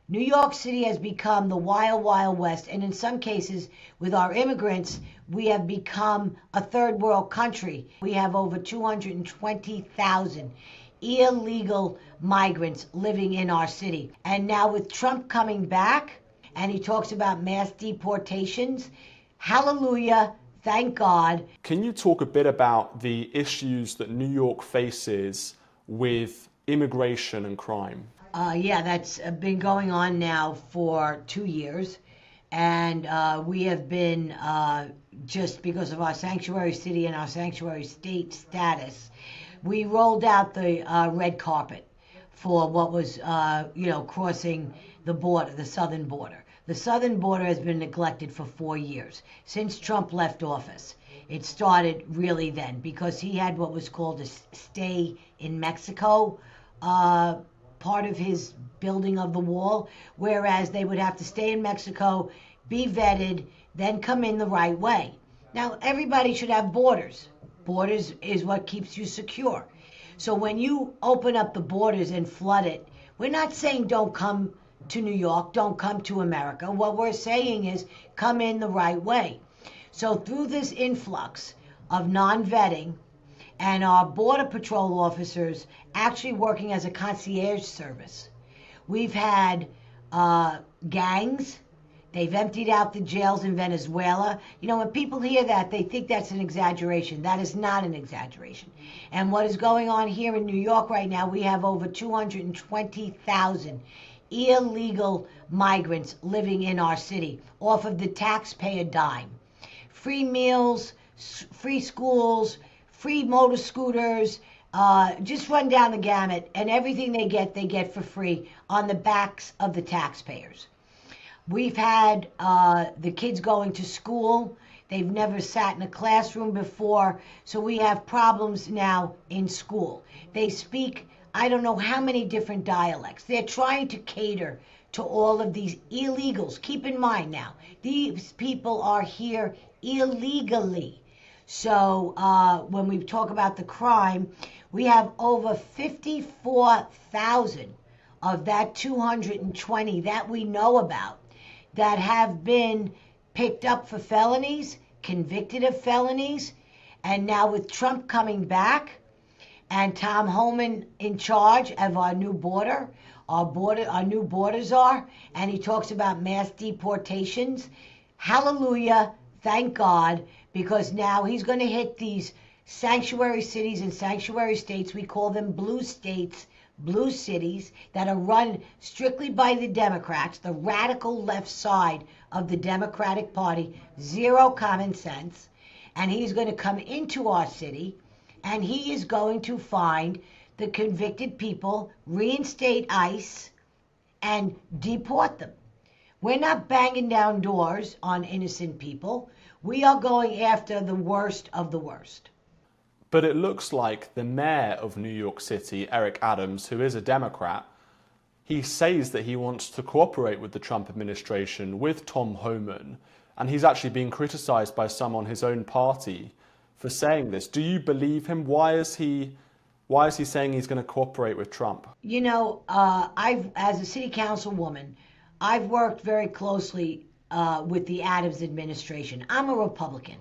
New York City has become the wild, wild west, and in some cases, with our immigrants, we have become a third world country. We have over 220,000 illegal migrants living in our city. And now with Trump coming back, and he talks about mass deportations, hallelujah, thank God. Can you talk a bit about the issues that New York faces with immigration and crime? Yeah, that's been going on now for 2 years. And we have been, just because of our sanctuary city and our sanctuary state status, we rolled out the red carpet for what was, crossing the border, the southern border. The southern border has been neglected for 4 years, since Trump left office. It started really then, because he had what was called a stay in Mexico part of his building of the wall, whereas they would have to stay in Mexico, be vetted, then come in the right way. Now, everybody should have borders. Borders is what keeps you secure. So when you open up the borders and flood it, we're not saying don't come to New York, don't come to America. What we're saying is come in the right way. So through this influx of non-vetting, and our Border Patrol officers actually working as a concierge service. We've had gangs. They've emptied out the jails in Venezuela. You know, when people hear that, they think that's an exaggeration. That is not an exaggeration. And what is going on here in New York right now, we have over 220,000 illegal migrants living in our city off of the taxpayer dime. Free meals, free schools, free motor scooters, just run down the gamut, and everything they get for free on the backs of the taxpayers. We've had the kids going to school. They've never sat in a classroom before, so we have problems now in school. They speak, I don't know how many different dialects. They're trying to cater to all of these illegals. Keep in mind now, these people are here illegally. So when we talk about the crime, we have over 54,000 of that 220 that we know about that have been picked up for felonies, convicted of felonies, and now with Trump coming back and Tom Homan in charge of our new border, our new borders are, and he talks about mass deportations. Hallelujah, thank God, because now he's going to hit these sanctuary cities and sanctuary states. We call them blue states, blue cities, that are run strictly by the Democrats, the radical left side of the Democratic Party, zero common sense. And he's going to come into our city, and he is going to find the convicted people, reinstate ICE, and deport them. We're not banging down doors on innocent people. We are going after the worst of the worst. But it looks like the mayor of New York City, Eric Adams, who is a Democrat, he says that he wants to cooperate with the Trump administration, with Tom Homan, and he's actually being criticized by some on his own party for saying this. Do you believe him? Why is he saying he's going to cooperate with Trump? You know, as a city councilwoman, I've worked very closely with the Adams administration. I'm a Republican,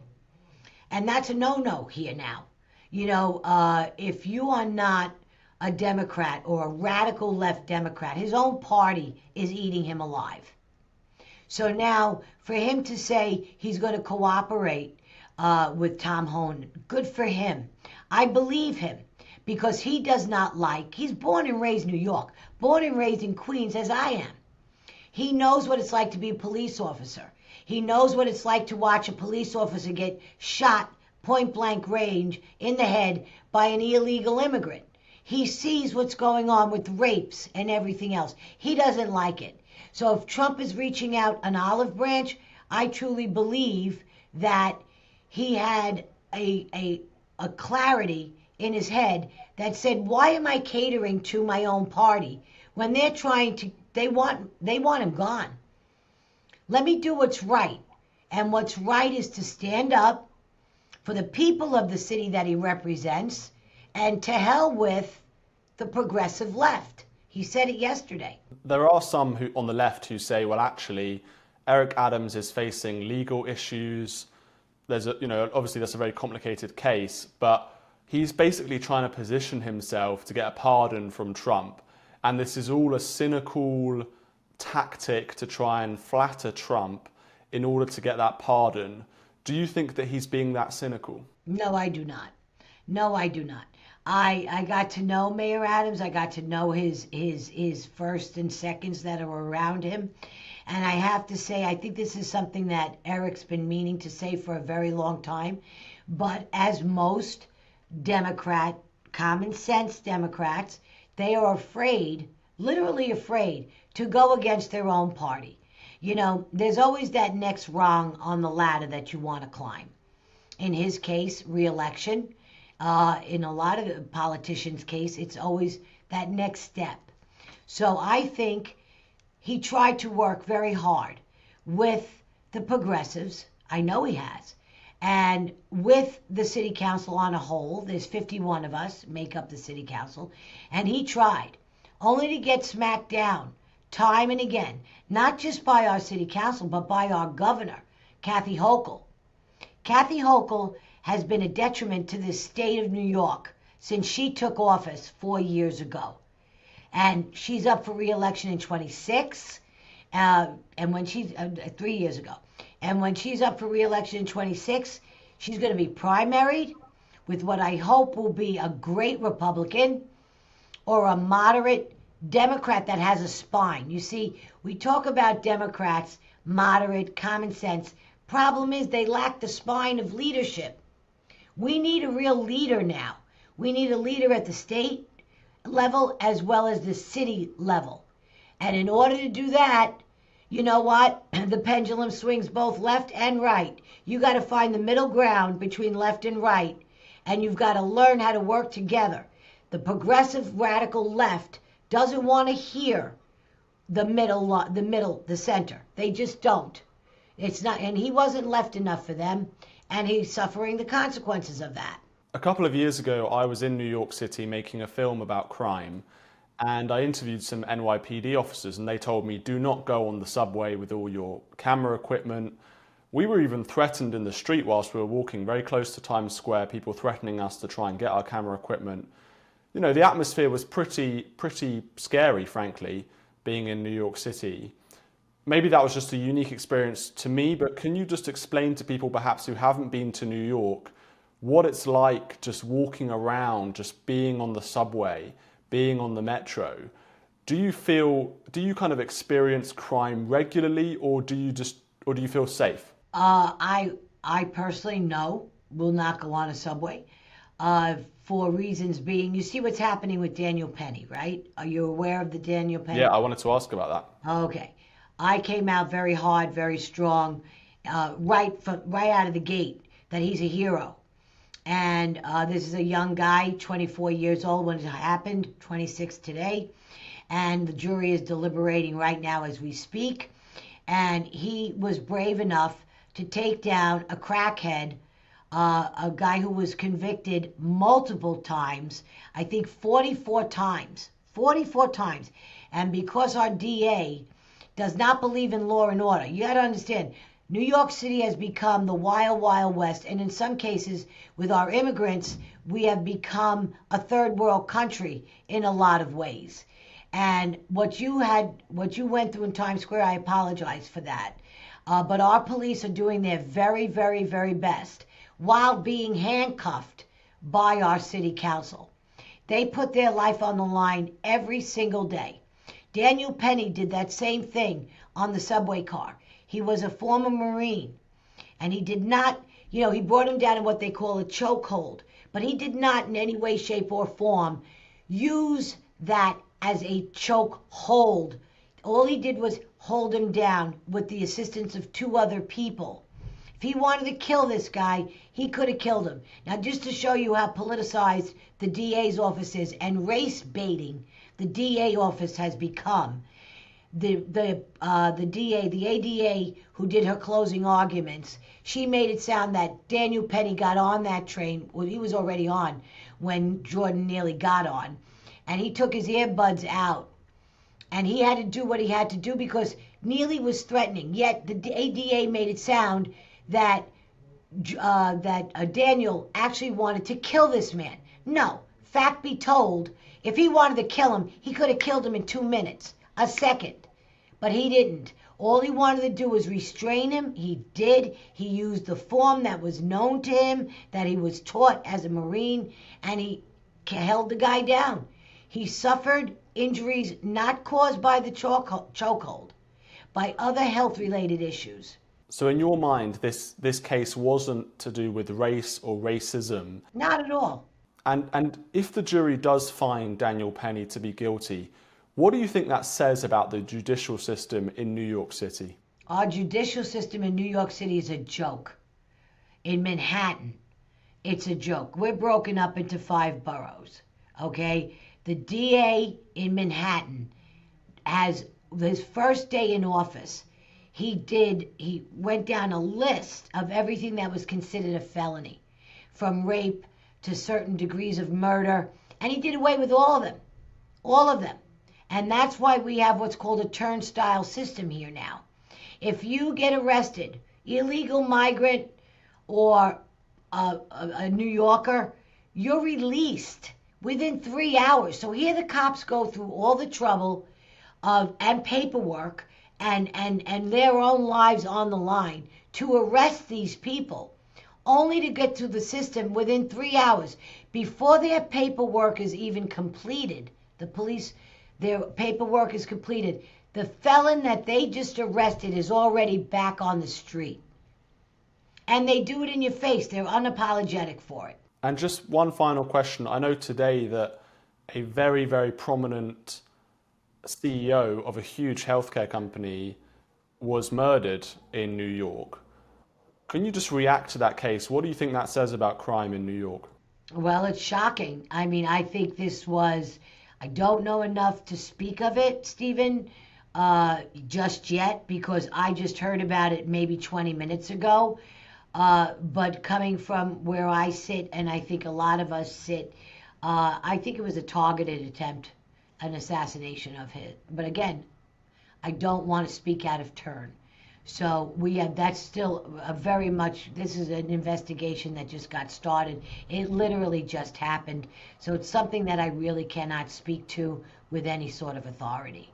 and that's a no-no here now. You know, if you are not a Democrat or a radical left Democrat, his own party is eating him alive. So now, for him to say he's going to cooperate with Tom Homan, good for him. I believe him, because he does not like, he's born and raised New York, born and raised in Queens as I am. He knows what it's like to be a police officer. He knows what it's like to watch a police officer get shot point blank range in the head by an illegal immigrant. He sees what's going on with rapes and everything else. He doesn't like it. So if Trump is reaching out an olive branch, I truly believe that he had a clarity in his head that said, why am I catering to my own party when they're trying to, they want him gone. Let me do what's right. And what's right is to stand up for the people of the city that he represents, and to hell with the progressive left. He said it yesterday. There are some who, on the left, who say, well, actually, Eric Adams is facing legal issues. There's obviously that's a very complicated case, but he's basically trying to position himself to get a pardon from Trump. And this is all a cynical tactic to try and flatter Trump in order to get that pardon. Do you think that he's being that cynical? No, I do not. No, I do not. I got to know Mayor Adams. I got to know his first and seconds that are around him. And I have to say, I think this is something that Eric's been meaning to say for a very long time. But as most Democrat, common sense Democrats, they are afraid, literally afraid, to go against their own party. You know, there's always that next rung on the ladder that you want to climb. In his case, re-election. In a lot of the politicians' case, it's always that next step. So I think he tried to work very hard with the progressives. I know he has. And with the city council on a whole, there's 51 of us make up the city council. And he tried, only to get smacked down time and again, not just by our city council, but by our governor, Kathy Hochul. Kathy Hochul has been a detriment to the state of New York since she took office 4 years ago. And she's up for re-election in 26, and when she's 3 years ago. And when she's up for re-election in 26, she's going to be primaried with what I hope will be a great Republican or a moderate Democrat that has a spine. You see, we talk about Democrats, moderate, common sense. Problem is they lack the spine of leadership. We need a real leader now. We need a leader at the state level as well as the city level. And in order to do that, you know what? The pendulum swings both left and right. You got to find the middle ground between left and right, and you've got to learn how to work together. The progressive radical left doesn't want to hear the center. They just don't. It's not, and he wasn't left enough for them, and he's suffering the consequences of that. A couple of years ago, I was in New York City making a film about crime, and I interviewed some NYPD officers, and they told me, do not go on the subway with all your camera equipment. We were even threatened in the street whilst we were walking very close to Times Square, people threatening us to try and get our camera equipment. You know, the atmosphere was pretty scary, frankly, being in New York City. Maybe that was just a unique experience to me, but can you just explain to people perhaps who haven't been to New York what it's like just walking around, just being on the subway, being on the metro? Do you kind of experience crime regularly, or do you feel safe? I personally will not go on a subway for reasons being, you see what's happening with Daniel Penny, right? Are you aware of the Daniel Penny? Yeah, I wanted to ask about that. Okay. I came out very hard, very strong, right out of the gate, that he's a hero. And this is a young guy, 24 years old when it happened, 26 today. And the jury is deliberating right now as we speak. And he was brave enough to take down a crackhead, a guy who was convicted multiple times, I think 44 times. And because our DA does not believe in law and order, you got to understand, New York City has become the wild, wild west. And in some cases, with our immigrants, we have become a third world country in a lot of ways. And what you went through in Times Square, I apologize for that. But our police are doing their very, very, very best while being handcuffed by our city council. They put their life on the line every single day. Daniel Penny did that same thing on the subway car. He was a former Marine, and he did not, he brought him down in what they call a chokehold, but he did not in any way, shape, or form use that as a chokehold. All he did was hold him down with the assistance of two other people. If he wanted to kill this guy, he could have killed him. Now, just to show you how politicized the DA's office is and race baiting the DA office has become, the DA, the ADA who did her closing arguments, she made it sound that Daniel Penny got on that train. Well, he was already on when Jordan nearly got on. And he took his earbuds out And he had to do what he had to do because Neely was threatening. Yet the ADA made it sound that Daniel actually wanted to kill this man. No, fact be told, if he wanted to kill him, he could have killed him in 2 minutes, a second. But he didn't. All he wanted to do was restrain him. He did. He used the form that was known to him, that he was taught as a Marine, and he held the guy down. He suffered injuries not caused by the chokehold, by other health-related issues. So in your mind, this case wasn't to do with race or racism? Not at all. And if the jury does find Daniel Penny to be guilty, what do you think that says about the judicial system in New York City? Our judicial system in New York City is a joke. In Manhattan, it's a joke. We're broken up into 5 boroughs, okay? The DA in Manhattan has his first day in office. He went down a list of everything that was considered a felony, from rape to certain degrees of murder, and he did away with all of them. And that's why we have what's called a turnstile system here now. If you get arrested, illegal migrant or a New Yorker, you're released within 3 hours. So here the cops go through all the trouble and paperwork and their own lives on the line to arrest these people, only to get through the system within 3 hours. Before their paperwork is even completed, their paperwork is completed, the felon that they just arrested is already back on the street. And they do it in your face. They're unapologetic for it. And just one final question. I know today that a very, very prominent CEO of a huge healthcare company was murdered in New York. Can you just react to that case? What do you think that says about crime in New York? Well, it's shocking. I mean, I think I don't know enough to speak of it, Stephen, just yet, because I just heard about it maybe 20 minutes ago. But coming from where I sit, and I think a lot of us sit, I think it was a targeted attempt, an assassination of his. But again, I don't want to speak out of turn. So that's still this is an investigation that just got started. It literally just happened. So it's something that I really cannot speak to with any sort of authority.